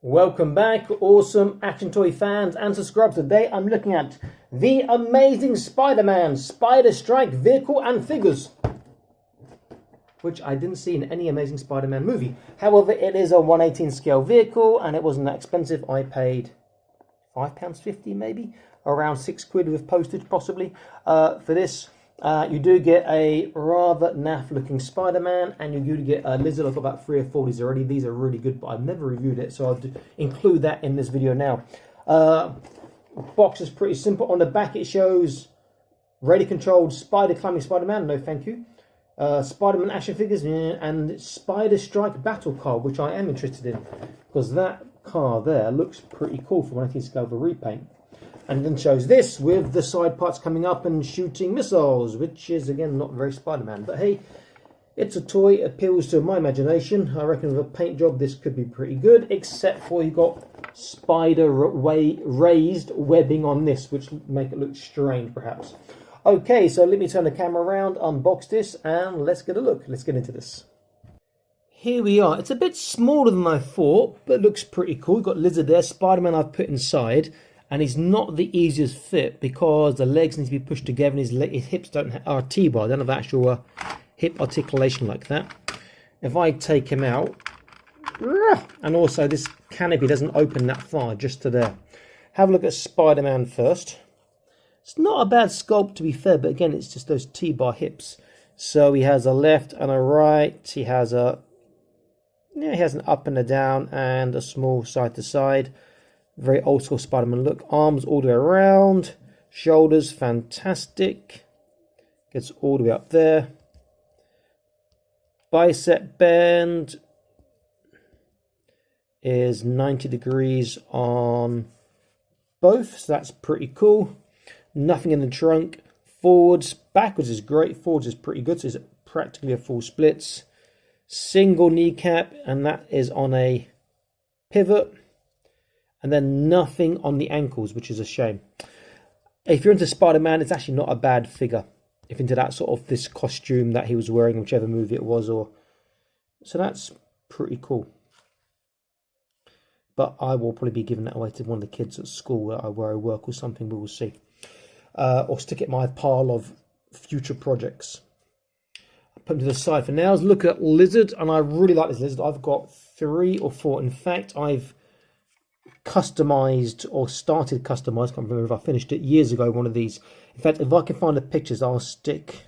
Welcome back, awesome action toy fans and subscribers. Today I'm looking at the Amazing Spider-Man Spider Strike vehicle and figures, which I didn't see in any Amazing Spider-Man movie. However, it is a 1/18 scale vehicle and it wasn't that expensive. I paid £5.50 maybe, around £6 with postage possibly for this. You do get a rather naff looking Spider-Man, and you do get a lizard. I've got about 3 or 4 of these already. These are really good, but I've never reviewed it, so I'll include that in this video now. Box is pretty simple. On the back it shows radio controlled spider climbing Spider-Man, no thank you. Spider-Man action figures, and Spider Strike battle car, which I am interested in, because that car there looks pretty cool for 1/18 scale of a repaint. And then shows this with the side parts coming up and shooting missiles, which is again not very Spider-Man. But hey, it's a toy, it appeals to my imagination. I reckon with a paint job this could be pretty good, except for you got spider raised webbing on this, which make it look strange perhaps. Okay, so let me turn the camera around, unbox this, and let's get a look. Let's get into this. Here we are. It's a bit smaller than I thought, but it looks pretty cool. We've got Lizard there, Spider-Man I've put inside. And he's not the easiest fit because the legs need to be pushed together and his hips are T-bar. They don't have actual hip articulation like that. If I take him out, and also this canopy doesn't open that far, just to there. Have a look at Spider-Man first. It's not a bad sculpt to be fair, but again, it's just those T-bar hips. So he has a left and a right. He has a, he has an up and a down and a small side to side. Very old school Spider-Man look. Arms all the way around. Shoulders, fantastic. Gets all the way up there. Bicep bend is 90 degrees on both. So that's pretty cool. Nothing in the trunk. Forwards, backwards is great. Forwards is pretty good. So it's practically a full splits. Single kneecap, and that is on a pivot. And then nothing on the ankles, which is a shame. If you're into Spider-Man, it's actually not a bad figure. If into that sort of this costume that he was wearing, whichever movie it was, or so that's pretty cool. But I will probably be giving that away to one of the kids at school where I work or something. We will see, or stick it in my pile of future projects. I'll put them to the side for now. Let's look at Lizard, and I really like this Lizard. I've got 3 or 4. In fact, I've customized or started customized, can't remember if I finished it years ago, one of these. In fact, if I can find the pictures, I'll stick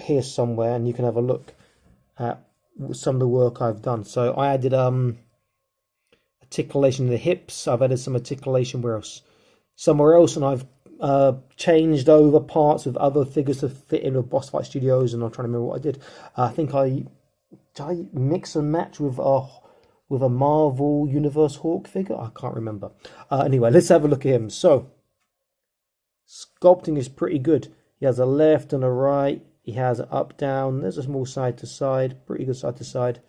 here somewhere and you can have a look at some of the work I've done. So I added articulation in the hips, I've added some articulation somewhere else, and I've changed over parts with other figures to fit in with Boss Fight Studios, and I'm trying to remember what I did. I think I mix and match with a Marvel Universe Hawk figure. I can't remember. Anyway, let's have a look at him. So, sculpting is pretty good. He has a left and a right. He has an up, down. There's a small side to side. Pretty good side to side.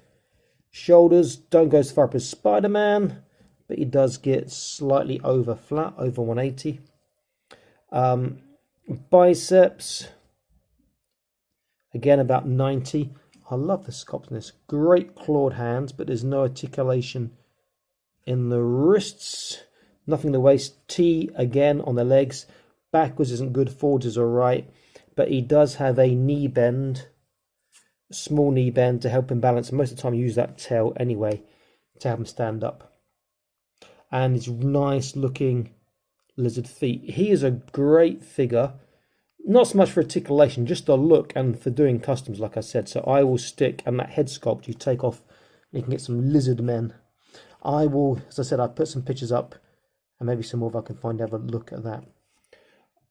Shoulders don't go as far up as Spider-Man, but he does get slightly over flat, over 180. Biceps, again about 90. I love the sculpt in this. Great clawed hands, but there's no articulation in the wrists. Nothing in the waist. T again on the legs. Backwards isn't good. Forwards is alright. But he does have a knee bend. A small knee bend to help him balance. Most of the time you use that tail anyway to have him stand up. And it's nice looking Lizard feet. He is a great figure. Not so much for articulation, just a look and for doing customs, like I said. So I will stick, and that head sculpt you take off, you can get some Lizard men. I will, as I said, I'll put some pictures up, and maybe some more if I can find, have a look at that.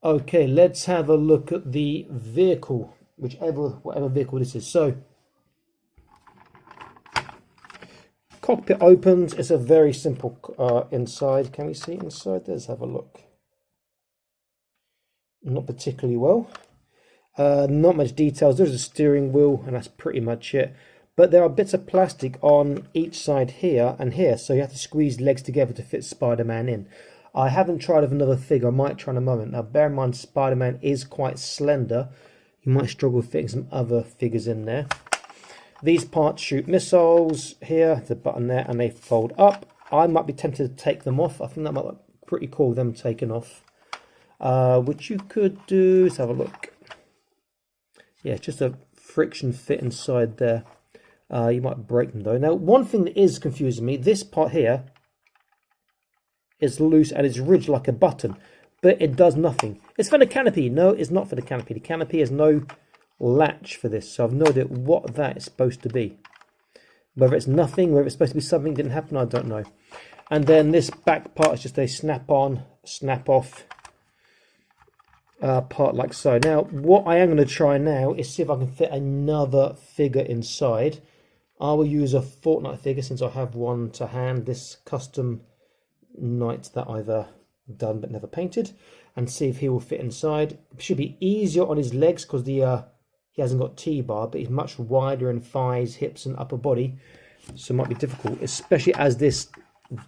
Okay, let's have a look at the vehicle, whatever vehicle this is. So, cockpit opens. It's a very simple inside. Can we see inside? Let's have a look. Not particularly well. Not much details. There's a steering wheel, and that's pretty much it. But there are bits of plastic on each side here and here, so you have to squeeze legs together to fit Spider-Man in. I haven't tried with another figure. I might try in a moment. Now, bear in mind, Spider-Man is quite slender. You might struggle with fitting some other figures in there. These parts shoot missiles here, the button there, and they fold up. I might be tempted to take them off. I think that might look pretty cool, them taken off. Which you could do, let's have a look. Yeah, it's just a friction fit inside there. You might break them though. Now, one thing that is confusing me, this part here is loose and it's ridged like a button, but it does nothing. It's for the canopy. No, it's not for the canopy. The canopy has no latch for this, so I've no idea what that is supposed to be. Whether it's nothing, whether it's supposed to be something didn't happen, I don't know. And then this back part is just a snap-on, snap-off part like so. Now, what I am going to try now is see if I can fit another figure inside. I will use a Fortnite figure since I have one to hand, this custom knight that I've done but never painted, and see if he will fit inside. It should be easier on his legs because he hasn't got T-bar, but he's much wider in thighs, hips and upper body, so it might be difficult, especially as this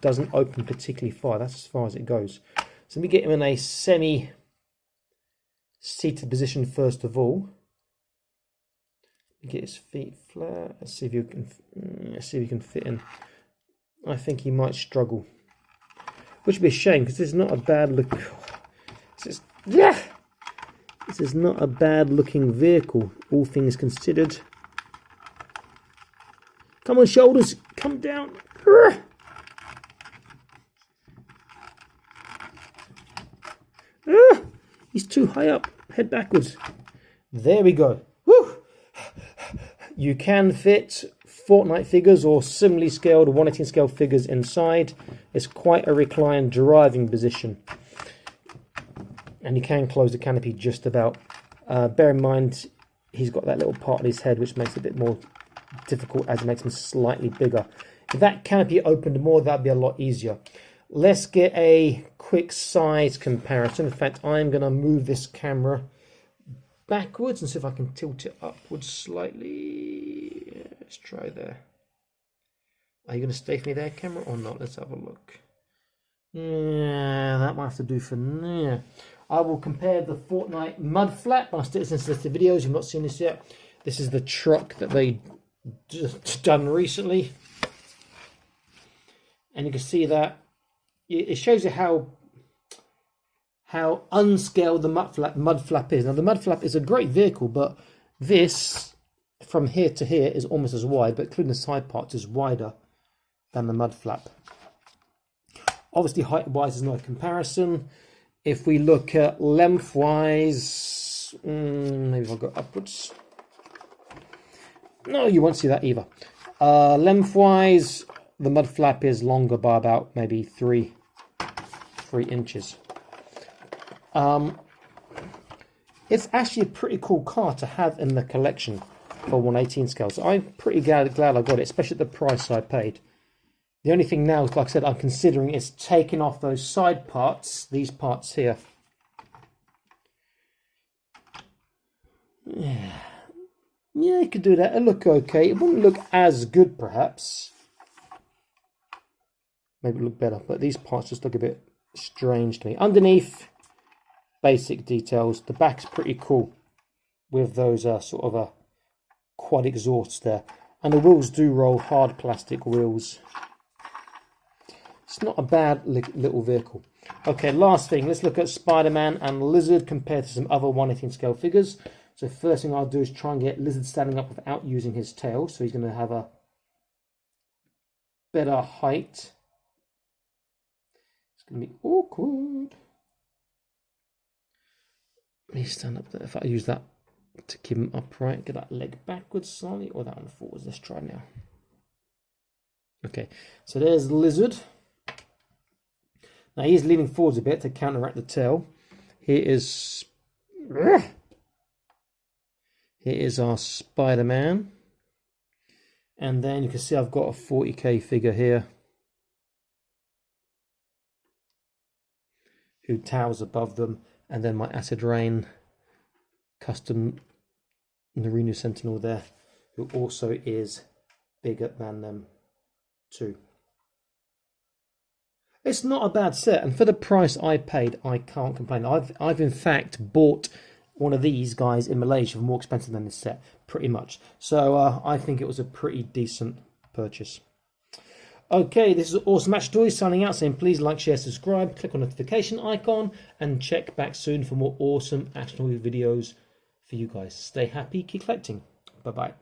doesn't open particularly far. That's as far as it goes. So let me get him in a semi-seated position first of all. Get his feet flat. Let's see if you can fit in. I think he might struggle, which would be a shame because this is not a bad look. This is not a bad looking vehicle, all things considered. Come on, shoulders, come down. He's too high up. Head backwards. There we go. Woo! You can fit Fortnite figures or similarly scaled 1/18 scale figures inside. It's quite a reclined driving position. And you can close the canopy just about. Bear in mind, he's got that little part on his head which makes it a bit more difficult as it makes him slightly bigger. If that canopy opened more, that'd be a lot easier. Let's get a quick size comparison. In fact, I'm going to move this camera backwards and see if I can tilt it upwards slightly. Yeah, let's try there. Are you going to stay for me there, camera, or not? Let's have a look. Yeah, that might have to do for now. I will compare the Fortnite mud flap. Since this is the videos, you've not seen this yet. This is the truck that they just done recently, and you can see that it shows you how unscaled the mud flap is. Now the mud flap is a great vehicle, but this from here to here is almost as wide, but including the side parts is wider than the mud flap. Obviously height wise is no comparison. If we look at length wise, maybe if I go upwards, no, you won't see that either. Length wise, the mud flap is longer by about maybe 3 inches. It's actually a pretty cool car to have in the collection for 1/18 scale. So I'm pretty glad I got it, especially at the price I paid. The only thing now, like I said, I'm considering is taking off those side parts, these parts here. Yeah, you could do that. It'll look okay. It wouldn't look as good, perhaps. Maybe look better, but these parts just look a bit strange to me. Underneath, basic details. The back's pretty cool with those sort of quad exhausts there, and the wheels do roll, hard plastic wheels. It's not a bad little vehicle. Okay, last thing, let's look at Spider-Man and Lizard compared to some other 1/18 scale figures. So first thing I'll do is try and get Lizard standing up without using his tail, so he's going to have a better height. It's going to be awkward. Let me stand up there. If I use that to keep him upright, get that leg backwards slightly, or that one forwards. Let's try now. Okay, so there's Lizard. Now he's leaning forwards a bit to counteract the tail. Here is our Spider-Man. And then you can see I've got a 40k figure here who towers above them. And then my Acid Rain custom Narinu Sentinel there, who also is bigger than them too. It's not a bad set, and for the price I paid, I can't complain. I've in fact bought one of these guys in Malaysia for more expensive than this set, pretty much. So I think it was a pretty decent purchase. Okay, this is Awesome Action Toys signing out, saying please like, share, subscribe, click on the notification icon, and check back soon for more awesome Action Toy videos for you guys. Stay happy, keep collecting. Bye-bye.